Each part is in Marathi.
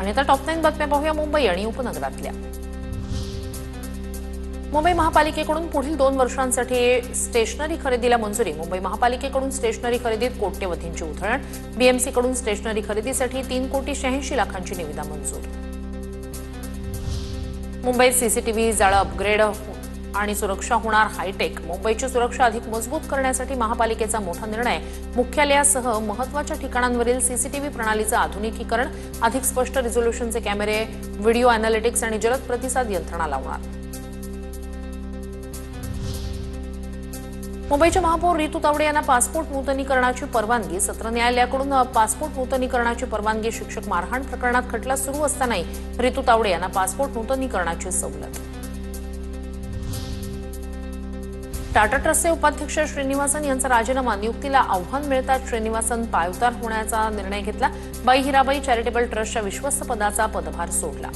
आणि आता टॉप 9 बातम्या पाहूया मुंबई आणि उपनगरातल्या। मुंबई महापालिकेकडून पुढील 2 वर्षांसाठी स्टेशनरी खरेदीला मंजुरी। मुंबई महापालिकेकडून स्टेशनरी खरेदीत कोट्यवधींची उधळण। बीएमसीकडून स्टेशनरी खरेदीसाठी 3,86,00,000ची निविदा मंजूर। मुंबईत सीसीटीव्ही जाळं अपग्रेड आणि सुरक्षा होणार हायटेक। मुंबईची सुरक्षा अधिक मजबूत करण्यासाठी महापालिकेचा मोठा निर्णय। मुख्यालयासह महत्त्वाच्या ठिकाणांवरील सीसीटीव्ही प्रणालीचं आधुनिकीकरण, अधिक स्पष्ट रिझोल्यूशनचे कॅमेरे, व्हिडिओ अॅनालिटिक्स आणि जलद प्रतिसाद यंत्रणा लावणार। मुंबईच्या महापौर रितू तावडे यांना पासपोर्ट नूतनीकरणाची परवानगी। सत्र न्यायालयाकडून पासपोर्ट नूतनीकरणाची परवानगी। शिक्षक मारहाण प्रकरणात खटला सुरू असतानाही रितू तावडे यांना पासपोर्ट नूतनीकरणाची सवलत। टाटा ट्रस्टचे उपाध्यक्ष श्रीनिवासन यांचा राजीनामा। नियुक्तीला आव्हान मिळताच श्रीनिवासन पायउतार होण्याचा निर्णय घेतला। बाई हिराबाई चॅरिटेबल ट्रस्टच्या विश्वस्त पदाचा पदभार सोडला।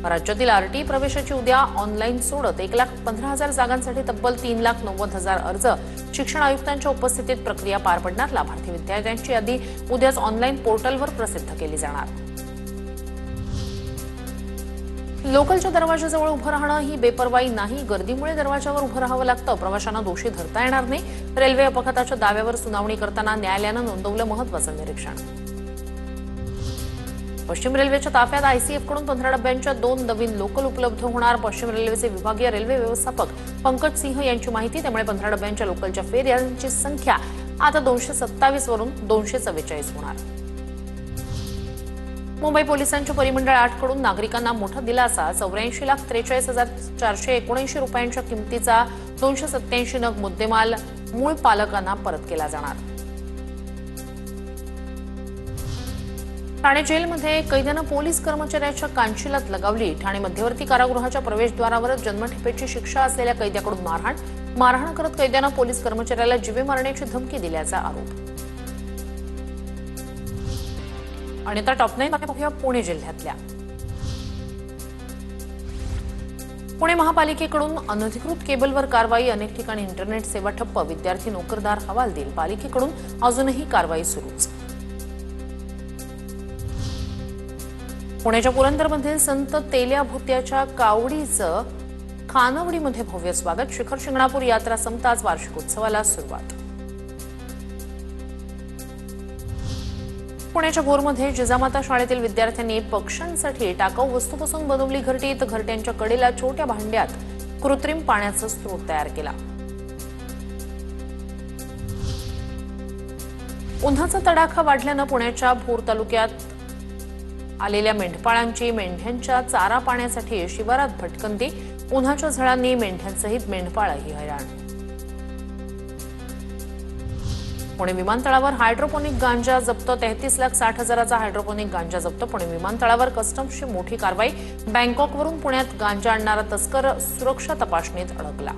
राज्यातील आरटी प्रवेशाची उद्या ऑनलाईन सोडत। 1,15,000 जागांसाठी तब्बल 3,90,000 अर्ज। शिक्षण आयुक्तांच्या उपस्थितीत प्रक्रिया पार पडणार। लाभार्थी विद्यार्थ्यांची यादी उद्याच ऑनलाईन पोर्टलवर प्रसिद्ध केली जाणार। लोकलच्या दरवाजाजवळ उभं राहणं ही बेपर्वाई नाही। गर्दीमुळे दरवाजावर उभं राहावं लागतं। प्रवाशांना दोषी धरता येणार नाही। रेल्वे अपघाताच्या दाव्यावर सुनावणी करताना न्यायालयानं नोंदवलं महत्त्वाचं निरीक्षण। पश्चिम रेल्वेच्या ताफ्यात आयसीएफकडून 15 डब्यांच्या 2 नवीन लोकल उपलब्ध होणार। पश्चिम रेल्वेचे विभागीय रेल्वे व्यवस्थापक पंकज सिंह यांची माहिती। त्यामुळे 15 डब्यांच्या लोकलच्या फेऱ्यांची संख्या आता 227 वरून 244 होणार। मुंबई पोलिसांच्या परिमंडळ 8 कडून नागरिकांना मोठा दिलासा। 84,43,479 रुपयांच्या किमतीचा 287 नग मुद्देमाल मूळ पालकांना परत केला जाणार। ठाणे जेलमध्ये कैद्यानं पोलीस कर्मचाऱ्याच्या कानशिलात लगावली। ठाणे मध्यवर्ती कारागृहाच्या प्रवेशद्वारावरच जन्मठेपेची शिक्षा असलेल्या कैद्याकडून मारहाण करत कैद्यानं पोलीस कर्मचाऱ्याला जीवे मारण्याची धमकी दिल्याचा आरोप। आणि आता टॉप 9 पाहूया पुणे जिल्ह्यातल्या। पुणे महापालिकेकडून अनधिकृत केबलवर कारवाई। अनेक ठिकाणी इंटरनेट सेवा ठप्प। विद्यार्थी नोकरदार हवालदिल। पालिकेकडून अजूनही कारवाई सुरूच। पुण्याच्या पुरंदरमधील संत तेल्या भुत्याच्या कावडीचं खानवडीमध्ये भव्य स्वागत। शिखर शिंगणापूर यात्रा संपताच वार्षिक उत्सवाला सुरुवात। पुण्याच्या भोरमध्ये जिजामाता शाळेतील विद्यार्थ्यांनी पक्ष्यांसाठी टाकाऊ वस्तूपासून बनवली घरटी। तर घरट्यांच्या कडेला छोट्या भांड्यात कृत्रिम पाण्याचा स्रोत तयार केला। उन्हाचा तडाखा वाढल्यानं पुण्याच्या भोर तालुक्यात आलेल्या मेंढपाळांची मेंढ्यांच्या चारा पाण्यासाठी शिवारात भटकंती। उन्हाच्या झळांनी मेंढ्यांसहित मेंढपाळही हैराण। पुणे विमानतळावर हायड्रोपोनिक गांजा जप्त। 33,60,000चा हायड्रोपोनिक गांजा जप्त। पुणे विमानतळावर कस्टम्सची मोठी कारवाई। बँकॉकवरून पुण्यात गांजा आणणारा तस्कर सुरक्षा तपासणीत अडकला।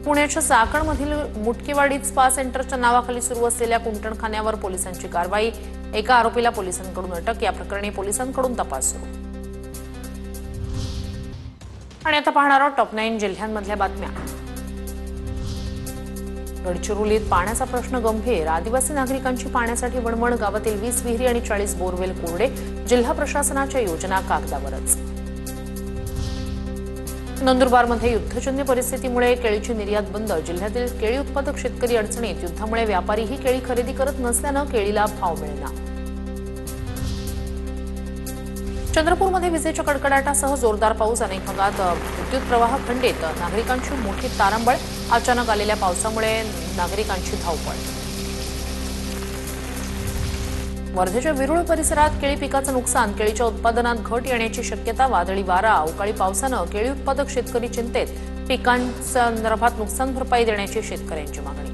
पुण्याच्या चाकणमधील मुटकेवाडीत स्पा सेंटरच्या नावाखाली सुरू असलेल्या कुंटणखान्यावर पोलिसांची कारवाई। एका आरोपीला पोलिसांकडून अटक। या प्रकरणी पोलिसांकडून तपास सुरू। आणि आता पाहणार आहोत टॉप 9 जिल्ह्यांमधल्या बातम्या। गडचिरोलीत पाण्याचा प्रश्न गंभीर। आदिवासी नागरिकांची पाण्यासाठी वणवण। गावातील 20 विहिरी आणि 40 बोरवेल कोरडे। जिल्हा प्रशासनाच्या योजना कागदावरच। नंदुरबारमध्ये युद्धजन्य परिस्थितीमुळे केळीची निर्यात बंद। जिल्ह्यातील केळी उत्पादक शेतकरी अडचणीत। युद्धामुळे व्यापारीही केळी खरेदी करत नसल्यानं केळीला भाव मिळेना। चंद्रपूरमध्ये विजेच्या कडकडाटासह जोरदार पाऊस। अनेक भागात विद्युत प्रवाह खंडित। नागरिकांची मोठी तारांबळ। अचानक आलेल्या पावसामुळे नागरिकांची धावपळ। वर्धेच्या विरुळ परिसरात केळी पिकाचं नुकसान। केळीच्या उत्पादनात घट येण्याची शक्यता। वादळी वारा, अवकाळी पावसानं केळी उत्पादक शेतकरी चिंतेत। पिकांसंदर्भात नुकसान भरपाई देण्याची शेतकऱ्यांची मागणी।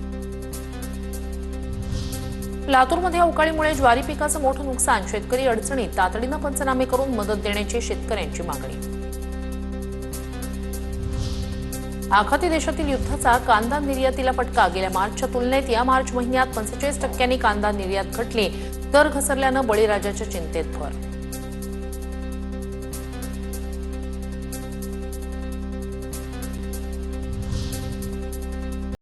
लातूरमध्ये अवकाळीमुळे ज्वारी पिकाचं मोठं नुकसान। शेतकरी अडचणीत। तातडीनं पंचनामे करून मदत देण्याची शेतकऱ्यांची मागणी। आखाती देशातील युद्धाचा कांदा निर्यातीला फटका। गेल्या मार्चच्या तुलनेत या मार्च महिन्यात 45% कांदा निर्यात घटली। दर घसरल्यानं बळीराजाच्या चिंतेत भर।